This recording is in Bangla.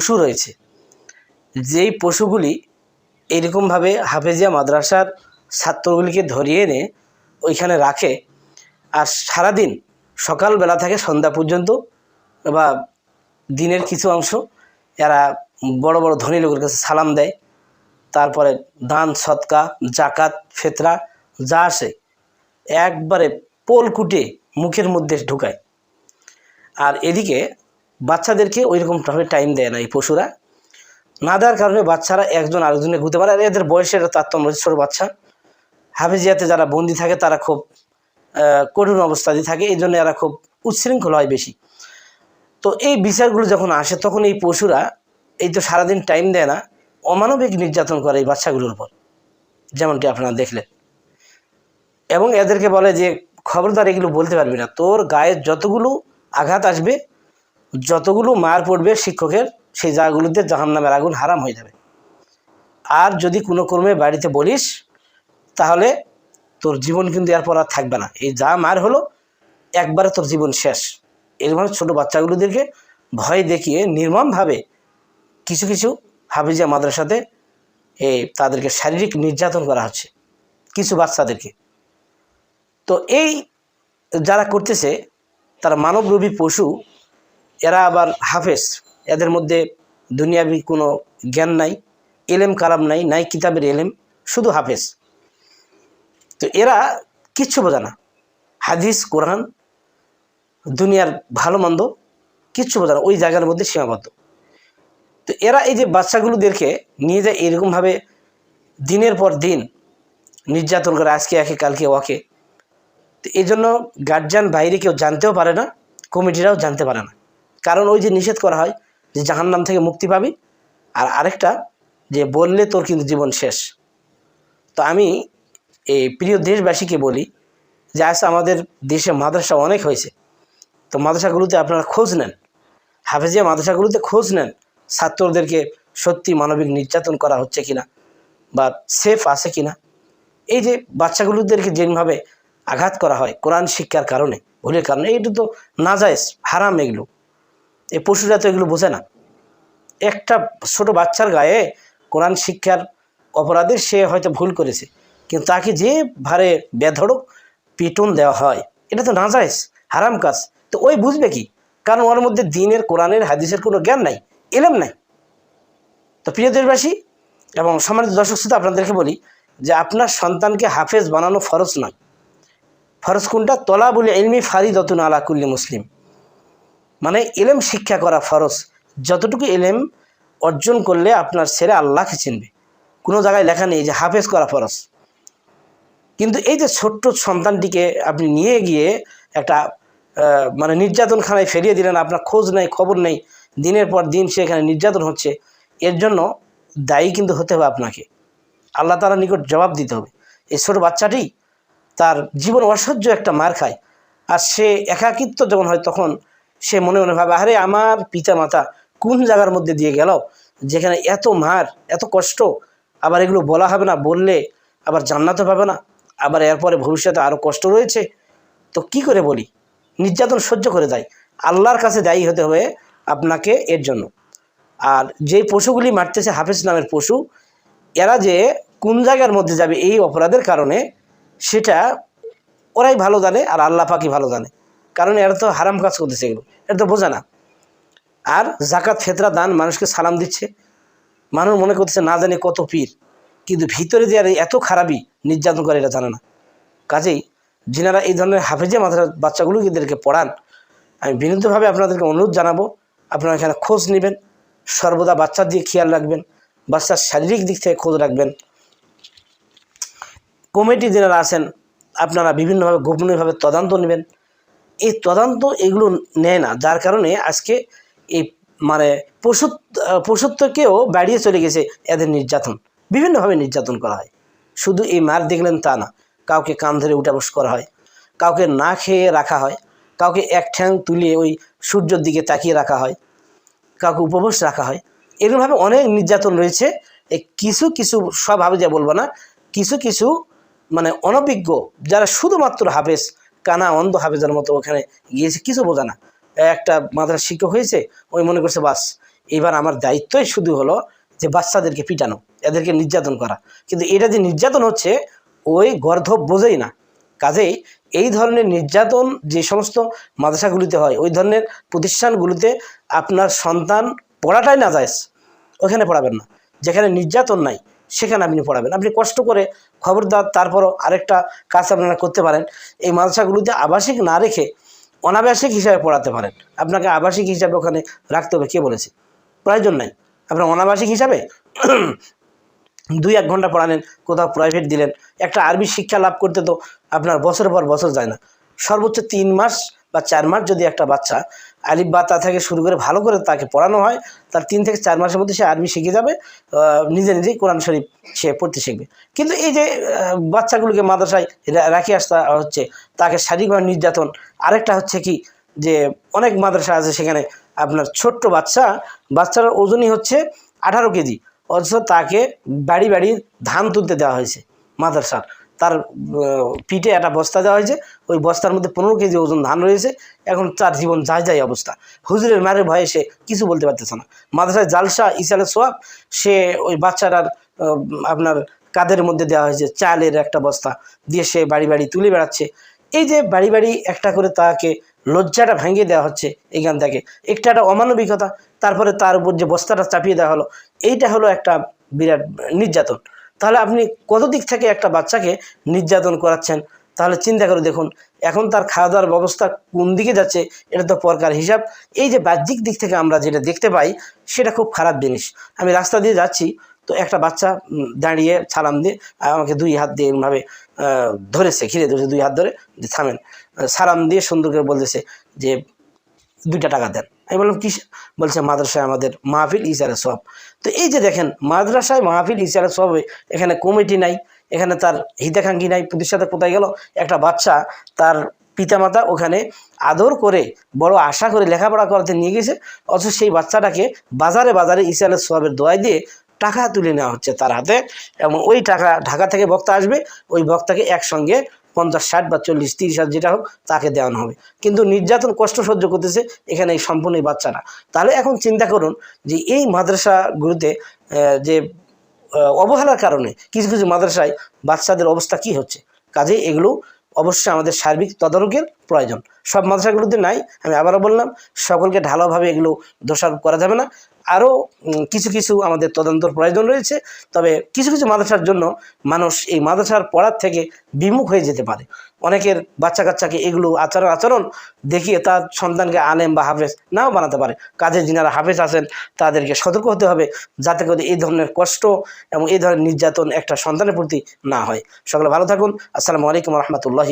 পশু রয়েছে, যেই পশুগুলি এরকমভাবে হাফেজিয়া মাদ্রাসার ছাত্রগুলিকে ধরিয়ে এনে ওইখানে রাখে, আর সারাদিন সকালবেলা থেকে সন্ধ্যা পর্যন্ত বা দিনের কিছু অংশ এরা বড় বড় ধনী লোকের কাছে সালাম দেয়, তারপরে দান সৎকা জাকাত ফেতরা যা আসে একবারে পোল কুটে মুখের মধ্যে ঢুকায়। আর এদিকে বাচ্চাদেরকে ওইরকমভাবে টাইম দেয় না এই পশুরা, না দেওয়ার কারণে বাচ্চারা একজন আরেকজনে ঘুরতে পারে। আর এদের বয়সের তারতম্য, ছোটো বাচ্চা হাফেজিয়াতে যারা বন্দি থাকে তারা খুব কঠিন অবস্থাতে থাকে, এই জন্য এরা খুব উচ্ছৃঙ্খল হয় বেশি। তো এই বিচারগুলো যখন আসে তখন এই পশুরা এই তো সারাদিন টাইম দেয় না, অমানবিক নির্যাতন করে এই বাচ্চাগুলোর উপর, যেমনটি আপনারা দেখলেন। এবং এদেরকে বলে যে খবরদার এগুলো বলতে পারবি না, তোর গায়ে যতগুলো আঘাত আসবে, যতগুলো মার পড়বে শিক্ষকের, সেই জায়গাগুলোতে জাহান্নামের আগুন হারাম হয়ে যাবে। আর যদি কোনো ক্রমে বাড়িতে বলিস তাহলে তোর জীবন কিন্তু এরপর আর থাকবে না, এই যা মার হলো একবারে তোর জীবন শেষ। এরকম ছোটো বাচ্চাগুলোদেরকে ভয় দেখিয়ে নির্মমভাবে কিছু কিছু হাফেজিয়া মাদ্রাসাতে তাদেরকে শারীরিক নির্যাতন করা হচ্ছে কিছু বাচ্চাদেরকে। তো এই যারা করতেছে তারা মানবরূপী পশু, এরা আবার হাফেজ, এদের মধ্যে দুনিয়াবি কোনো জ্ঞান নাই, এলেম কালাম নাই, নাই কিতাবের এলেম, শুধু হাফেজ। তো এরা কিচ্ছু বোঝে না, হাদিস কোরআন দুনিয়ার ভালো মন্দ কিচ্ছু বোঝে না, ওই জায়গার মধ্যে সীমাবদ্ধ। তো এরা এই যে বাচ্চাগুলোদেরকে নিয়ে যায় এরকমভাবে দিনের পর দিন নির্যাতন করে, আজকে একে কালকে ওকে। তো এই জন্য গার্জিয়ান বাইরে কেউ জানতেও পারে না, কমিটিরাও জানতে পারে না, কারণ ওই যে নিষেধ করা হয় যে জাহান্নাম থেকে মুক্তি পাবি, আর আরেকটা যে বললে তোর কিন্তু জীবন শেষ। তো আমি এই প্রিয় দেশবাসীকে বলি যে আজ আমাদের দেশে মাদ্রাসা অনেক হয়েছে, তো মাদ্রাসাগুলোতে আপনারা খোঁজ নেন, হাফেজিয়া মাদ্রাসাগুলোতে খোঁজ নেন ছাত্রদেরকে সত্যি মানবিক নির্যাতন করা হচ্ছে কিনা বা সেফ আছে কিনা। এই যে বাচ্চাগুলোদেরকে যেভাবে আঘাত করা হয় কোরআন শিক্ষার কারণে, ভুলের কারণে, এইটা তো নাজায়েজ হারাম। এগুলো এই পশুরা তো এগুলো বোঝে না। একটা ছোট বাচ্চার গায়ে কোরআন শিক্ষার অপরাধে সে হয়তো ভুল করেছে, কিন্তু তাকে যে ভারে বেধড়ক পিটন দেওয়া হয়, এটা তো নাজায়েজ হারাম কাজ। তো ওই বুঝবে কি, কারণ ওর মধ্যে দিনের কোরআনের হাদিসের কোনো জ্ঞান নাই, এলেম নাই। তো প্রিয় দেশবাসী এবং সম্মানিত দর্শক শ্রোতা, আপনাদেরকে বলি যে আপনার সন্তানকে হাফেজ বানানো ফরজ নয়। ফরজ কোনটা? তলাবুল ইলমি ফারিদাতুন আলা কুল্লি মুসলিম, মানে এলেম শিক্ষা করা ফরজ। যতটুকু এলেম অর্জন করলে আপনার ছেলে আল্লাহকে চিনবে, কোনো জায়গায় লেখা নেই যে হাফেজ করা ফরজ। কিন্তু এই যে ছোট্ট সন্তানটিকে আপনি নিয়ে গিয়ে একটা মানে নির্যাতনখানায় ফেরিয়ে দিলেন, আপনার খোঁজ নেই খবর নেই, দিনের পর দিন সেখানে নির্যাতন হচ্ছে, এর জন্য দায়ী কিন্তু হতে হবে আপনাকে, আল্লাহ তাআলার নিকট জবাব দিতে হবে। এই ছোট বাচ্চাটি তার জীবন অসহ্য একটা মার খায়, আর সে একাকিত্ব যখন হয় তখন সে মনে মনে ভাবে, আরে আমার পিতা মাতা কোন জায়গার মধ্যে দিয়ে গেল যেখানে এত মার এত কষ্ট, আবার এগুলো বলা হবে না, বললে আবার জান্নাতও পাবে না, আবার এরপরে ভবিষ্যতে আরও কষ্ট রয়েছে। তো কি করে বলি, নির্যাতন সহ্য করে যায়। আল্লাহর কাছে দায়ী হতে হবে আপনাকে এর জন্য। আর যেই পশুগুলি মারতেছে হাফেজ নামের পশু, এরা যে কোন জায়গার মধ্যে যাবে এই অপরাধের কারণে, সেটা ওরাই ভালো জানে, আর আল্লাহ পাকই ভালো জানে, কারণ এরা তো হারাম কাজ করতেছে, এগুলো এটা তো বোঝে না। আর জাকাত ফেতরা দান মানুষকে সালাম দিচ্ছে, মানুষ মনে করতেছে না জানে কত পীর, কিন্তু ভিতরে যে আর এত খারাপই নির্যাতন করে এটা জানে না। কাজেই যিনারা এই ধরনের হাফেজিয়া মাদ্রাসার বাচ্চাগুলোদেরকে পড়ান, আমি বিনীতভাবে আপনাদেরকে অনুরোধ জানাবো, আপনারা এখানে খোঁজ নেবেন, সর্বদা বাচ্চার দিকে খেয়াল রাখবেন, বাচ্চার শারীরিক দিক থেকে খোঁজ রাখবেন। কমিটি যিনারা আছেন আপনারা বিভিন্নভাবে গোপনীয়ভাবে তদন্ত নেবেন। এই তদন্ত এগুলো নেয় না, যার কারণে আজকে এই মানে পশুত্বকেও বাড়িয়ে চলে গেছে এদের নির্যাতন, বিভিন্নভাবে নির্যাতন করা হয়। শুধু এই মার দেখলেন তা না, কাউকে কান ধরে উঠা বস করা হয়, কাউকে না খেয়ে রাখা হয়, কাউকে এক ঠ্যাং তুলে ওই সূর্যের দিকে তাকিয়ে রাখা হয়, কাউকে উপবাস রাখা হয়। এরকমভাবে অনেক নির্যাতন রয়েছে। এই কিছু কিছু সব হাফেজা বলবো না, কিছু কিছু মানে অনভিজ্ঞ যারা শুধুমাত্র হাফেজ, কানা অন্ধ হাফেজের মতো ওখানে গিয়েছে, কিছু বোঝা না, একটা মাদ্রাসা শিক্ষক হয়েছে, ওই মনে করছে বাস এবার আমার দায়িত্বই শুধু হলো যে বাচ্চাদেরকে পিটানো, এদেরকে নির্যাতন করা। কিন্তু এটা যে নির্যাতন হচ্ছে ওই গর্ধব বোঝেই না। কাজেই এই ধরনের নির্যাতন যে সমস্ত মাদ্রাসাগুলিতে হয়, ওই ধরনের প্রতিষ্ঠানগুলিতে আপনার সন্তান পড়াটাই না যায়, ওখানে পড়াবেন না। যেখানে নির্যাতন নাই সেখানে আপনি পড়াবেন। আপনি কষ্ট করে খবরদার, তারপরও আরেকটা কাজ আপনারা করতে পারেন, এই মাদ্রাসাগুলিতে আবাসিক না রেখে অনাবাসিক হিসাবে পড়াতে পারেন। আপনাকে আবাসিক হিসাবে ওখানে রাখতে হবে কে বলেছে? প্রয়োজন নাই। আপনার অনাবাসিক হিসাবে 2-1 ঘন্টা পড়ালেন, কোথাও প্রাইভেট দিলেন। একটা আরবি শিক্ষা লাভ করতে তো আপনার বছরের পর বছর যায় না, সর্বোচ্চ 3 মাস বা 4 মাস যদি একটা বাচ্চা আলিফ বা তা থেকে শুরু করে ভালো করে তাকে পড়ানো হয়, তার 3 থেকে 4 মাসের মধ্যে সে আরবি শিখে যাবে, নিজে নিজেই কোরআন শরীফ সে পড়তে শিখবে। কিন্তু এই যে বাচ্চাগুলোকে মাদ্রাসায় রাখি আসতে হচ্ছে, তাকে শারীরিকভাবে নির্যাতন। আরেকটা হচ্ছে কি, যে অনেক মাদ্রাসা আছে সেখানে আপনার ছোট্ট বাচ্চার ওজনই হচ্ছে 18 কেজি, অথচ তাকে বাড়ি বাড়ি ধান তুলতে দেওয়া হয়েছে মাদ্রাসার। তার পিঠে একটা বস্তা দেওয়া হয়েছে, ওই বস্তার মধ্যে 15 কেজি ওজন ধান রয়েছে। এখন তার জীবন যায় অবস্থা, হুজুরের মারের ভয়ে সে কিছু বলতে পারতেছে না। মাদ্রাসায় জালসা ইসালে সোয়াব, সে ওই বাচ্চাটার আপনার কাঁধের মধ্যে দেওয়া হয়েছে চালের একটা বস্তা দিয়ে, সে বাড়ি বাড়ি তুলে বেড়াচ্ছে। এই যে বাড়ি বাড়ি একটা করে তাকে লজ্জাটা ভাঙিয়ে দেওয়া হচ্ছে এখান থেকে, একটা অমানবিকতা। তারপরে তার উপর যে বস্তাটা চাপিয়ে দেওয়া হলো, এইটা হলো একটা বিরাট নির্যাতন। তাহলে আপনি কত দিক থেকে একটা বাচ্চাকে নির্যাতন করাচ্ছেন, তাহলে চিন্তা করে দেখুন এখন তার খাওয়া দাওয়ার ব্যবস্থা কোন দিকে যাচ্ছে, এটা তো পরকার হিসাব। এই যে বাহ্যিক দিক থেকে আমরা যেটা দেখতে পাই সেটা খুব খারাপ জিনিস। আমি রাস্তা দিয়ে যাচ্ছি, তো একটা বাচ্চা দাঁড়িয়ে সালাম দিয়ে আমাকে 2 হাত দিয়ে এরকমভাবে ধরেছে, ঘিরে ধরেছে 2 হাত ধরে, যে থামেন। সালাম দিয়ে সুন্দর করে বলতেছে যে 2টা টাকা দেন। আমি বললাম কি? বলছে মাদ্রাসায় আমাদের মাহফিল ইসারে সব। তো এই যে দেখেন, মাদ্রাসায় মাহফিল ইসারে সব, এখানে কমিটি নাই, এখানে তার হিতাকাঙ্ক্ষী নাই, প্রতিষ্ঠাতা কোথায় গেল? একটা বাচ্চা তার পিতামাতা ওখানে আদর করে বড় আশা করে লেখাপড়া করাতে নিয়ে গেছে, অথচ সেই বাচ্চাটাকে বাজারে ইসারে সবের দোয়াই দিয়ে টাকা তুলে নেওয়া হচ্ছে তার হাতে, এবং ওই টাকা ঢাকা থেকে বক্তা আসবে, ওই বক্তাকে একসঙ্গে 50, 60 বা 40, 30 হাজার যেটা হোক তাকে দেওয়ানো হবে। কিন্তু নির্যাতন কষ্ট সহ্য করতেছে এখানে এই সম্পূর্ণ বাচ্চারা। তাহলে এখন চিন্তা করুন যে এই মাদ্রাসাগুলোতে যে অবহেলার কারণে কিছু কিছু মাদ্রাসায় বাচ্চাদের অবস্থা কি হচ্ছে। কাজে এগুলো অবশ্যই আমাদের সার্বিক তদারকির প্রয়োজন। সব মাদ্রাসাগুলোতে নাই, আমি আবারও বললাম, সকলকে ঢালাওভাবে এগুলো দোষারোপ করা যাবে না। আরও কিছু কিছু আমাদের তদন্তর প্রয়োজন রয়েছে। তবে কিছু কিছু মাদ্রাসার জন্য মানুষ এই মাদ্রাসার পড়ার থেকে বিমুখ হয়ে যেতে পারে। অনেকের বাচ্চা কাচ্চাকে এগুলো আচরণ দেখিয়ে তার সন্তানকে আলেম বা হাফেজ নাও বানাতে পারে। কাজে যিনারা হাফেজ আছেন তাদেরকে সতর্ক হতে হবে, যাতে করে এই ধরনের কষ্ট এবং এই ধরনের নির্যাতন একটা সন্তানের প্রতি না হয়। সকলে ভালো থাকুন। আসসালামু আলাইকুম রহমতুল্লাহি।